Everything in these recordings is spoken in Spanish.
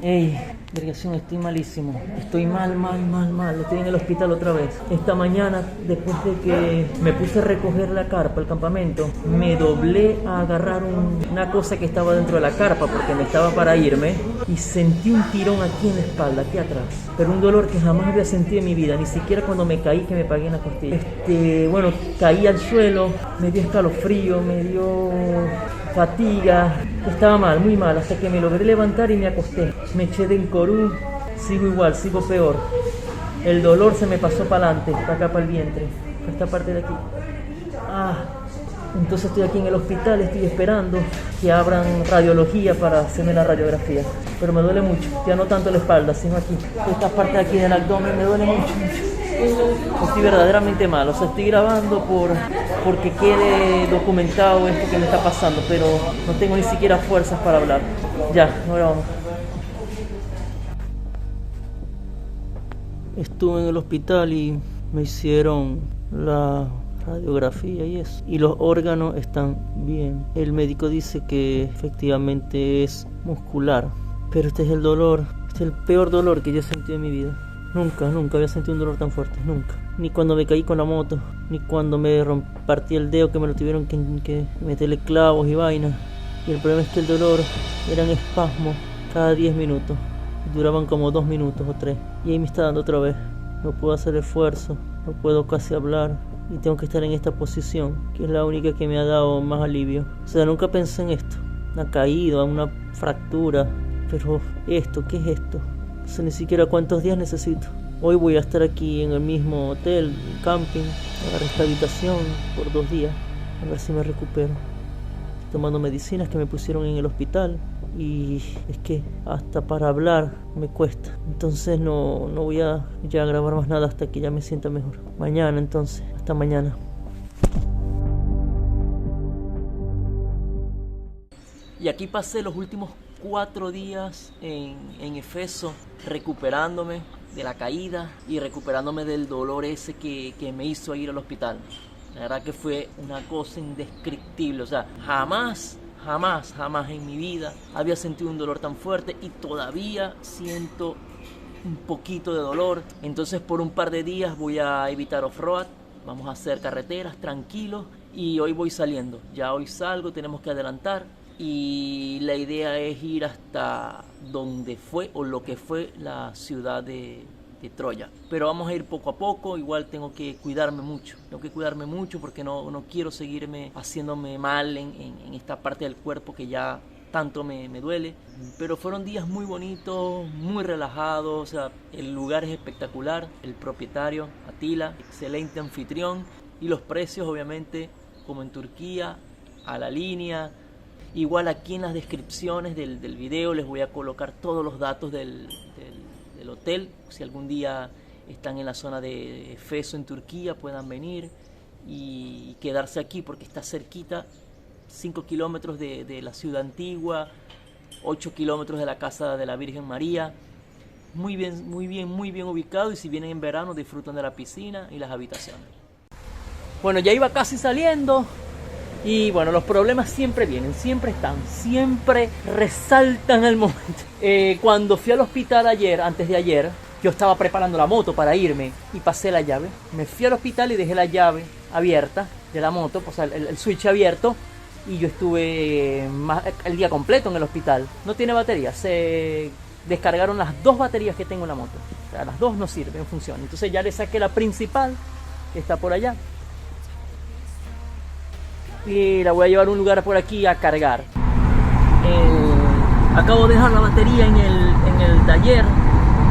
Ey, vergación, estoy malísimo. Estoy mal. Estoy en el hospital otra vez. Esta mañana, después de que me puse a recoger la carpa, el campamento, me doblé a agarrar una cosa que estaba dentro de la carpa porque me estaba para irme y sentí un tirón aquí en la espalda, aquí atrás. Pero un dolor que jamás había sentido en mi vida, ni siquiera cuando me caí que me pagué en la costilla. Bueno, caí al suelo, me dio escalofrío, me dio fatiga, estaba mal, muy mal, hasta que me logré levantar y me acosté. Me eché de Encorú, sigo igual, sigo peor. El dolor se me pasó para adelante, para acá, para el vientre, para esta parte de aquí. Entonces estoy aquí en el hospital, estoy esperando que abran radiología para hacerme la radiografía. Pero me duele mucho, ya no tanto la espalda, sino aquí. Esta parte de aquí del abdomen me duele mucho. Estoy verdaderamente mal, o sea, estoy grabando porque quede documentado esto que me está pasando, pero no tengo ni siquiera fuerzas para hablar. Ya, ahora vamos. Estuve en el hospital y me hicieron la radiografía y eso, y los órganos están bien. El médico dice que efectivamente es muscular, pero este es el dolor, este es el peor dolor que yo he sentido en mi vida. Nunca había sentido un dolor tan fuerte, nunca. Ni cuando me caí con la moto, ni cuando me partí el dedo que me lo tuvieron que meterle clavos y vainas. Y el problema es que el dolor eran espasmos cada 10 minutos. Duraban como 2 minutos o 3. Y ahí me está dando otra vez. No puedo hacer esfuerzo, no puedo casi hablar. Y tengo que estar en esta posición, que es la única que me ha dado más alivio. O sea, nunca pensé en esto. Una caída, una fractura. Pero esto, ¿qué es esto? No sé ni siquiera cuántos días necesito. Hoy voy a estar aquí en el mismo hotel, camping, agarré esta habitación por 2 días, a ver si me recupero. Estoy tomando medicinas que me pusieron en el hospital y es que hasta para hablar me cuesta. Entonces no voy a ya grabar más nada hasta que ya me sienta mejor. Mañana entonces, hasta mañana. Y aquí pasé los últimos 4 días en Éfeso, recuperándome de la caída y recuperándome del dolor ese que me hizo ir al hospital. La verdad que fue una cosa indescriptible, o sea, jamás en mi vida había sentido un dolor tan fuerte y todavía siento un poquito de dolor. Entonces por un par de días voy a evitar off-road, vamos a hacer carreteras tranquilos y hoy voy saliendo. Ya hoy salgo, tenemos que adelantar. Y la idea es ir hasta donde fue o lo que fue la ciudad de Troya. Pero vamos a ir poco a poco, igual tengo que cuidarme mucho. Porque no quiero seguirme haciéndome mal en esta parte del cuerpo que ya tanto me duele. Pero fueron días muy bonitos, muy relajados, o sea, el lugar es espectacular. El propietario, Atila, excelente anfitrión. Y los precios, obviamente, como en Turquía, a la línea. Igual aquí en las descripciones del video les voy a colocar todos los datos del hotel. Si algún día están en la zona de Éfeso en Turquía, puedan venir y quedarse aquí porque está cerquita, 5 kilómetros de la ciudad antigua, 8 kilómetros de la casa de la Virgen María. Muy bien ubicado, y si vienen en verano disfrutan de la piscina y las habitaciones. Bueno, ya iba casi saliendo. Y bueno, los problemas siempre vienen, siempre están, siempre resaltan al momento. Cuando fui al hospital antes de ayer, yo estaba preparando la moto para irme y pasé la llave. Me fui al hospital y dejé la llave abierta de la moto, pues el switch abierto, y yo estuve el día completo en el hospital. No tiene batería, se descargaron las 2 baterías que tengo en la moto. O sea, las 2 no sirven, no funcionan. Entonces ya le saqué la principal, que está por allá. Y la voy a llevar a un lugar por aquí a cargar. Acabo de dejar la batería en el taller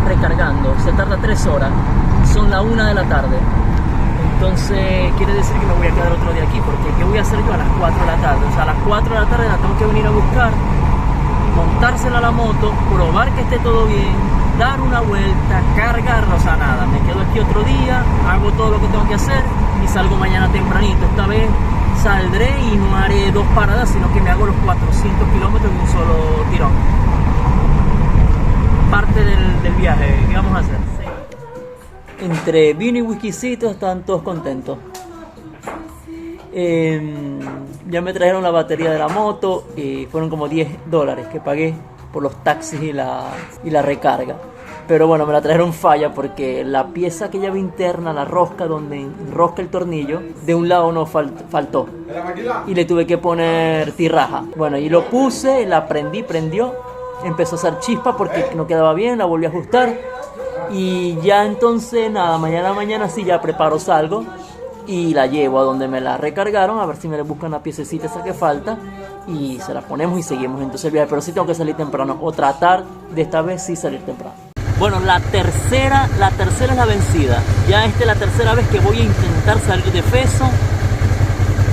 recargando. Se tarda 3 horas. Son la 1 de la tarde. Entonces quiere decir que me voy a quedar otro día aquí, porque ¿qué voy a hacer yo a las 4 de la tarde? O sea, a las 4 de la tarde la tengo que venir a buscar, montársela a la moto, probar que esté todo bien, dar una vuelta, cargarla, o sea, nada. Me quedo aquí otro día, hago todo lo que tengo que hacer y salgo mañana tempranito. Esta vez saldré y no haré 2 paradas, sino que me hago los 400 kilómetros en un solo tirón. Parte del viaje, ¿qué vamos a hacer? Sí. Entre vino y whiskycito están todos contentos. Ya me trajeron la batería de la moto y fueron como $10 que pagué por los taxis y la recarga. Pero bueno, me la trajeron falla porque la pieza que lleva interna, la rosca donde enrosca el tornillo, de un lado no faltó. Y le tuve que poner tiraja. Bueno, y lo puse, la prendí, prendió. Empezó a hacer chispa porque no quedaba bien, la volví a ajustar. Y ya entonces, nada, mañana sí ya preparo, salgo. Y la llevo a donde me la recargaron, a ver si me le buscan la piececita esa que falta. Y se la ponemos y seguimos entonces el viaje. Pero sí tengo que salir temprano, o tratar de esta vez sí salir temprano. Bueno, la tercera es la vencida. Ya esta es la tercera vez que voy a intentar salir de Éfeso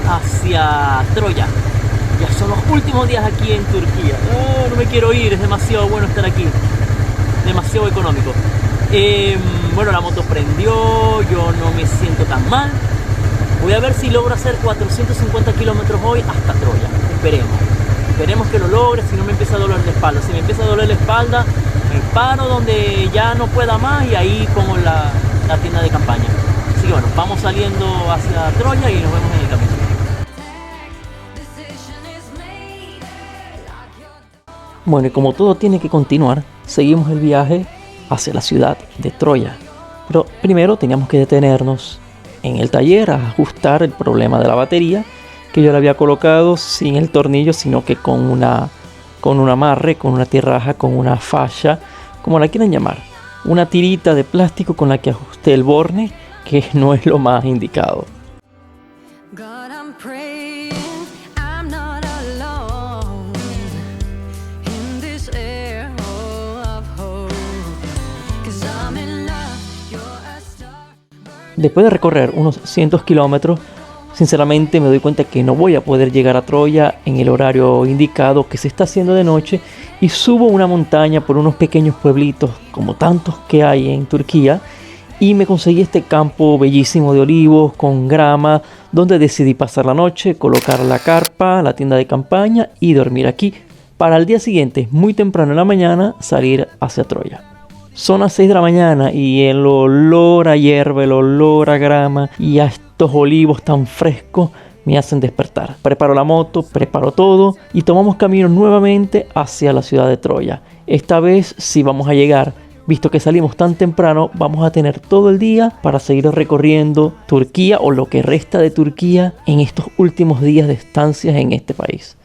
hacia Troya. Ya son los últimos días aquí en Turquía. No me quiero ir, es demasiado bueno estar aquí. Demasiado económico. Bueno, la moto prendió, yo no me siento tan mal. Voy a ver si logro hacer 450 kilómetros hoy hasta Troya. Esperemos que lo logre, si no me empieza a doler la espalda. Si me empieza a doler la espalda, me paro donde ya no pueda más y ahí pongo la tienda de campaña. Así que bueno, vamos saliendo hacia Troya y nos vemos en el camino. Bueno, y como todo tiene que continuar, seguimos el viaje hacia la ciudad de Troya. Pero primero teníamos que detenernos en el taller a ajustar el problema de la batería, que yo la había colocado sin el tornillo, sino que con un amarre, con una tiraja, con una falla, como la quieran llamar. Una tirita de plástico con la que ajusté el borne, que no es lo más indicado. Después de recorrer unos 100 kilómetros, sinceramente me doy cuenta que no voy a poder llegar a Troya en el horario indicado, que se está haciendo de noche, y subo una montaña por unos pequeños pueblitos, como tantos que hay en Turquía, y me conseguí este campo bellísimo de olivos con grama, donde decidí pasar la noche, colocar la carpa, la tienda de campaña y dormir aquí, para el día siguiente, muy temprano en la mañana, salir hacia Troya. Son las 6 de la mañana y el olor a hierba, el olor a grama y a estos olivos tan frescos me hacen despertar. Preparo la moto, preparo todo y tomamos camino nuevamente hacia la ciudad de Troya. Esta vez sí vamos a llegar. Visto que salimos tan temprano, vamos a tener todo el día para seguir recorriendo Turquía o lo que resta de Turquía en estos últimos días de estancias en este país.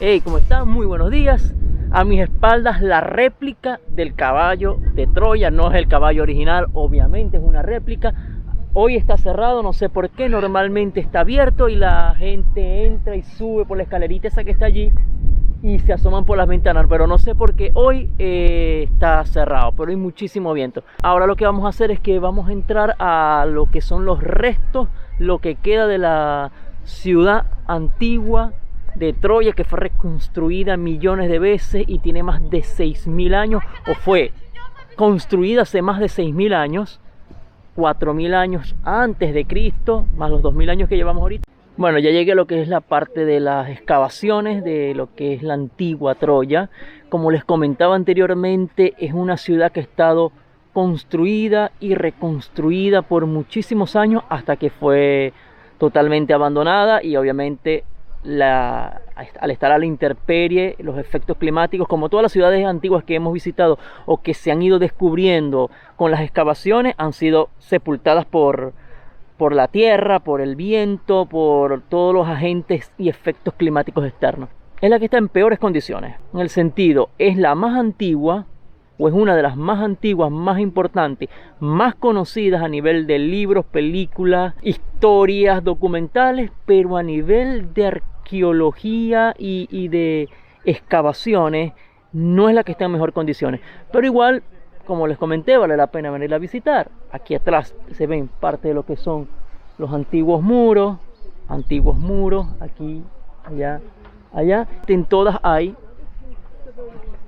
Hey, ¿cómo están? Muy buenos días. A mis espaldas la réplica del caballo de Troya. No es el caballo original, obviamente es una réplica. Hoy está cerrado, no sé por qué. Normalmente está abierto y la gente entra y sube por la escalerita esa que está allí y se asoman por las ventanas, pero no sé por qué hoy está cerrado, pero hay muchísimo viento. Ahora lo que vamos a hacer es que vamos a entrar a lo que son los restos, lo que queda de la ciudad antigua de Troya, que fue reconstruida millones de veces y tiene más de 6.000 años, o fue construida hace más de 6.000 años, 4.000 años antes de Cristo, más los 2.000 años que llevamos ahorita. Bueno, ya llegué a lo que es la parte de las excavaciones de lo que es la antigua Troya. Como les comentaba anteriormente, es una ciudad que ha estado construida y reconstruida por muchísimos años hasta que fue totalmente abandonada y obviamente al estar a la intemperie, los efectos climáticos, como todas las ciudades antiguas que hemos visitado o que se han ido descubriendo con las excavaciones, han sido sepultadas por la tierra, por el viento, por todos los agentes y efectos climáticos externos. Es la que está en peores condiciones, en el sentido, es la más antigua, o es una de las más antiguas, más importantes, más conocidas a nivel de libros, películas, historias, documentales, pero a nivel de arqueología y de excavaciones no es la que está en mejor condiciones. Pero igual, como les comenté, vale la pena venirla a visitar. Aquí atrás se ven parte de lo que son los antiguos muros, aquí, allá. En todas hay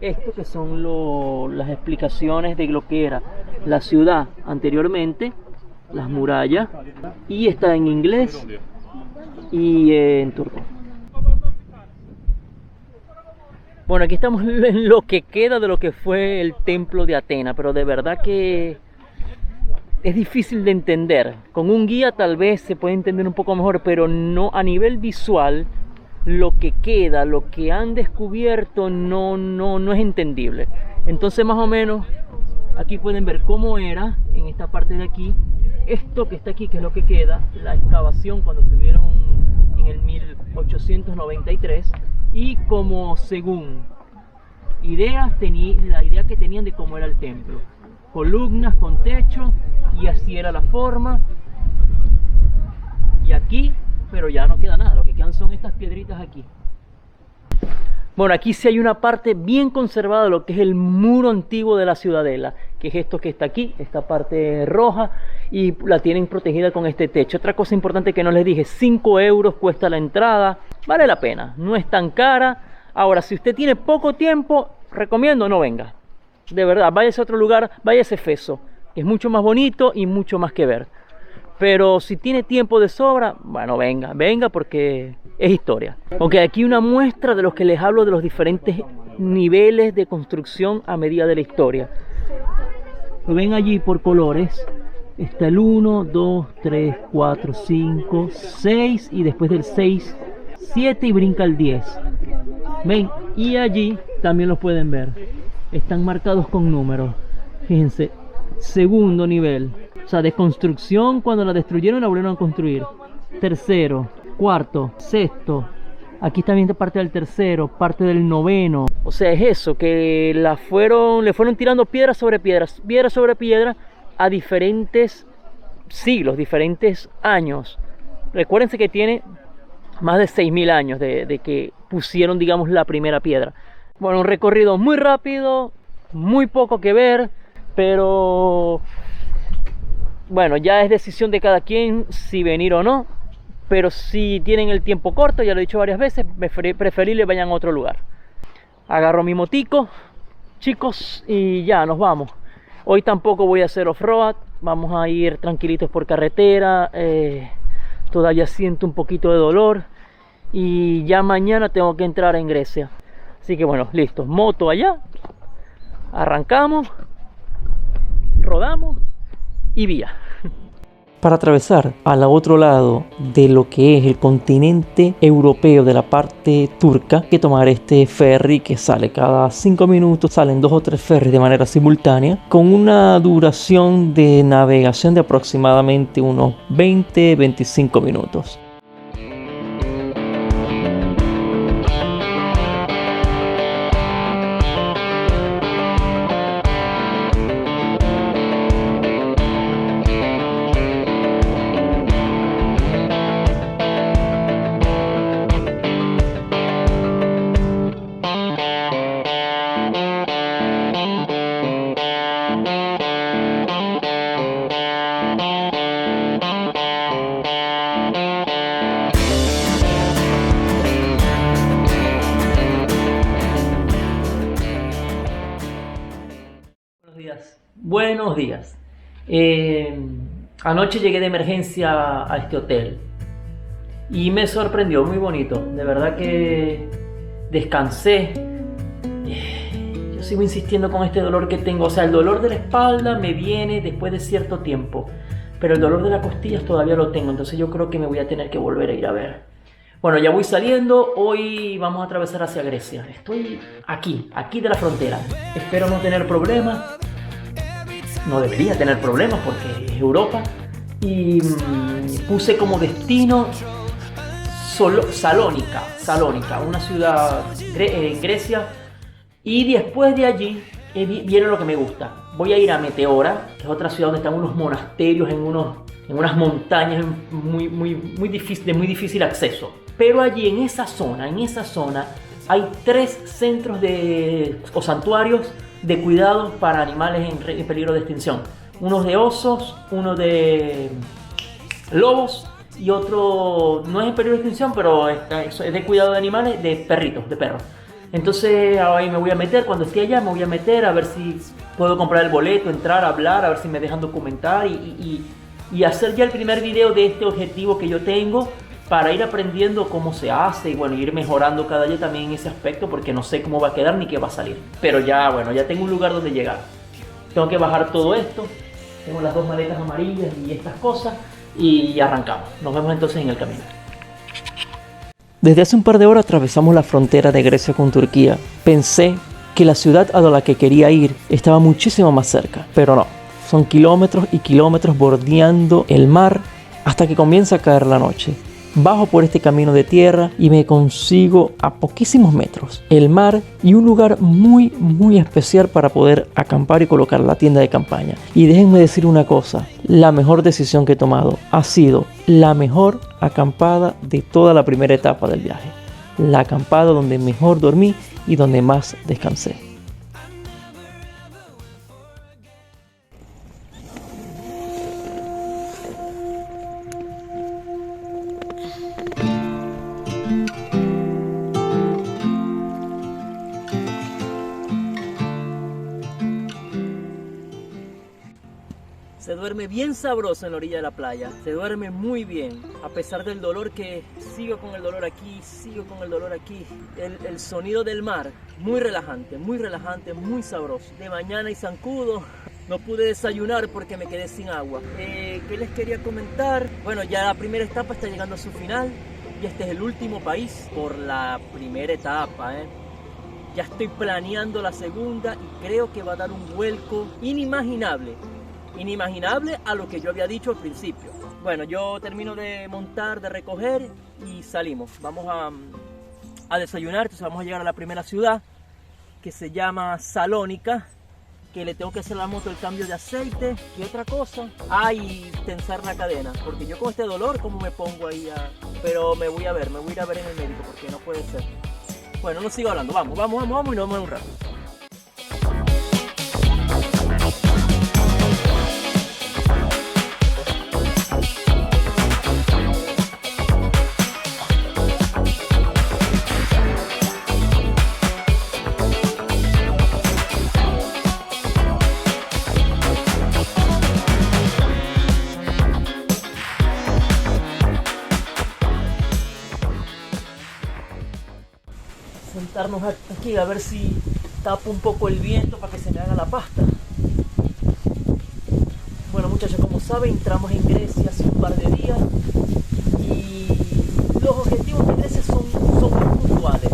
esto que son las explicaciones de lo que era la ciudad anteriormente, las murallas, y está en inglés y en turco. Bueno, aquí estamos en lo que queda de lo que fue el templo de Atenas, pero de verdad que es difícil de entender. Con un guía tal vez se puede entender un poco mejor, pero no a nivel visual. Lo que queda, lo que han descubierto no es entendible. Entonces más o menos aquí pueden ver cómo era en esta parte de aquí. Esto que está aquí, que es lo que queda, la excavación cuando estuvieron en el 1893, y como según la idea que tenían de cómo era el templo. Columnas con techo, y así era la forma. Y aquí, pero ya no queda nada, lo que quedan son estas piedritas aquí. Bueno, aquí sí hay una parte bien conservada de lo que es el muro antiguo de la ciudadela, que es esto que está aquí, esta parte roja, y la tienen protegida con este techo. Otra cosa importante que no les dije, 5 euros cuesta la entrada, vale la pena, no es tan cara. Ahora, si usted tiene poco tiempo, recomiendo no venga. De verdad, váyase a otro lugar, váyase a Éfeso, que es mucho más bonito y mucho más que ver. Pero si tiene tiempo de sobra, bueno, venga porque es historia. Ok, aquí una muestra de los que les hablo de los diferentes niveles de construcción a medida de la historia. Lo ven allí por colores. Está el 1, 2, 3, 4, 5, 6 y después del 6, 7 y brinca el 10. Ven, y allí también los pueden ver. Están marcados con números. Fíjense, segundo nivel. O sea, de construcción, cuando la destruyeron la volvieron a construir. Tercero, cuarto, sexto. Aquí también parte del tercero, parte del noveno. O sea, es eso, que le fueron tirando piedra sobre piedra a diferentes siglos, diferentes años. Recuérdense que tiene más de 6.000 años de que pusieron, digamos, la primera piedra. Bueno, un recorrido muy rápido, muy poco que ver, pero bueno, ya es decisión de cada quien si venir o no. Pero si tienen el tiempo corto, ya lo he dicho varias veces, preferible vayan a otro lugar. Agarro mi motico, chicos, y ya nos vamos. Hoy tampoco voy a hacer off-road, vamos a ir tranquilitos por carretera. Todavía siento un poquito de dolor y ya mañana tengo que entrar en Grecia. Así que bueno, listo, moto allá, arrancamos, rodamos y vía. Para atravesar al otro lado de lo que es el continente europeo de la parte turca, hay que tomar este ferry que sale cada 5 minutos, salen 2 o 3 ferries de manera simultánea, con una duración de navegación de aproximadamente unos 20-25 minutos. Buenos días. Anoche llegué de emergencia a este hotel y me sorprendió, muy bonito. De verdad que descansé. Yo sigo insistiendo con este dolor que tengo. O sea, el dolor de la espalda me viene después de cierto tiempo, pero el dolor de las costillas todavía lo tengo. Entonces yo creo que me voy a tener que volver a ir a ver. Bueno, ya voy saliendo. Hoy vamos a atravesar hacia Grecia. Estoy aquí de la frontera. Espero no tener problemas. No debería tener problemas porque es Europa. Y puse como destino Salónica, una ciudad en Grecia. Y después de allí viene lo que me gusta. Voy a ir a Meteora, que es otra ciudad donde están unos monasterios en unas montañas muy difícil acceso. Pero allí en esa zona hay 3 centros o santuarios de cuidado para animales en peligro de extinción. Uno de osos, uno de lobos y otro no es en peligro de extinción, pero es de cuidado de animales, de perros. Entonces ahí me voy a meter, cuando esté allá me voy a meter a ver si puedo comprar el boleto, entrar, hablar, a ver si me dejan documentar y hacer ya el primer video de este objetivo que yo tengo para ir aprendiendo cómo se hace y bueno, ir mejorando cada día también en ese aspecto, porque no sé cómo va a quedar ni qué va a salir. Pero ya, bueno, ya tengo un lugar donde llegar. Tengo que bajar todo esto, tengo las 2 maletas amarillas y estas cosas y arrancamos. Nos vemos entonces en el camino. Desde hace un par de horas atravesamos la frontera de Grecia con Turquía. Pensé que la ciudad a la que quería ir estaba muchísimo más cerca, pero no. Son kilómetros y kilómetros bordeando el mar hasta que comienza a caer la noche. Bajo por este camino de tierra y me consigo a poquísimos metros el mar y un lugar muy especial para poder acampar y colocar la tienda de campaña. Y déjenme decir una cosa, la mejor decisión que he tomado ha sido la mejor acampada de toda la primera etapa del viaje. La acampada donde mejor dormí y donde más descansé. Se duerme bien sabroso en la orilla de la playa, se duerme muy bien, a pesar del dolor que sigo con el dolor aquí, el sonido del mar, muy relajante, muy sabroso. De mañana y zancudo, no pude desayunar porque me quedé sin agua. ¿Qué les quería comentar? Bueno, ya la primera etapa está llegando a su final y este es el último país por la primera etapa, Ya estoy planeando la segunda y creo que va a dar un vuelco inimaginable a lo que yo había dicho al principio. Bueno, yo termino de montar, de recoger y salimos. Vamos a desayunar, entonces vamos a llegar a la primera ciudad que se llama Salónica, que le tengo que hacer a la moto el cambio de aceite. ¿Qué otra cosa? Y tensar la cadena, porque yo con este dolor, ¿cómo me pongo ahí? Pero me voy a ir a ver en el médico, porque no puede ser. Bueno, no sigo hablando, vamos y nos vemos en un rato. Sentarnos aquí a ver si tapo un poco el viento para que se me haga la pasta. Bueno, muchachos, como saben, entramos en Grecia hace un par de días y los objetivos de Grecia son muy puntuales.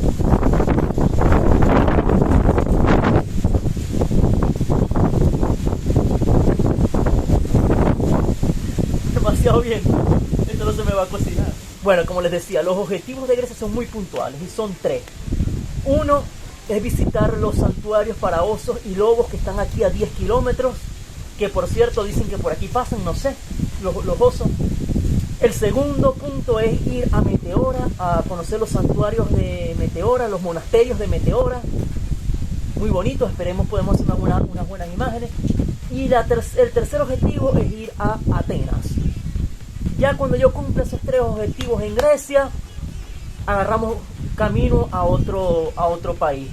Demasiado bien, esto no se me va a cocinar. Bueno, como les decía, los objetivos de Grecia son muy puntuales y son 3. Uno es visitar los santuarios para osos y lobos que están aquí a 10 kilómetros, que por cierto dicen que por aquí pasan, no sé, los osos. El segundo punto es ir a Meteora, a conocer los santuarios de Meteora, los monasterios de Meteora, muy bonitos, esperemos podemos hacer unas buenas imágenes. Y el tercer objetivo es ir a Atenas. Ya cuando yo cumpla esos 3 objetivos en Grecia, agarramos camino a otro país.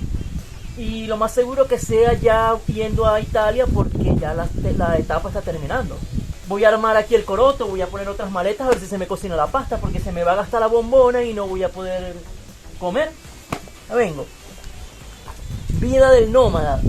Y lo más seguro que sea ya yendo a Italia, porque ya la etapa está terminando. Voy a armar aquí el coroto, voy a poner otras maletas a ver si se me cocina la pasta, porque se me va a gastar la bombona y no voy a poder comer. Ya vengo. Vida del nómada.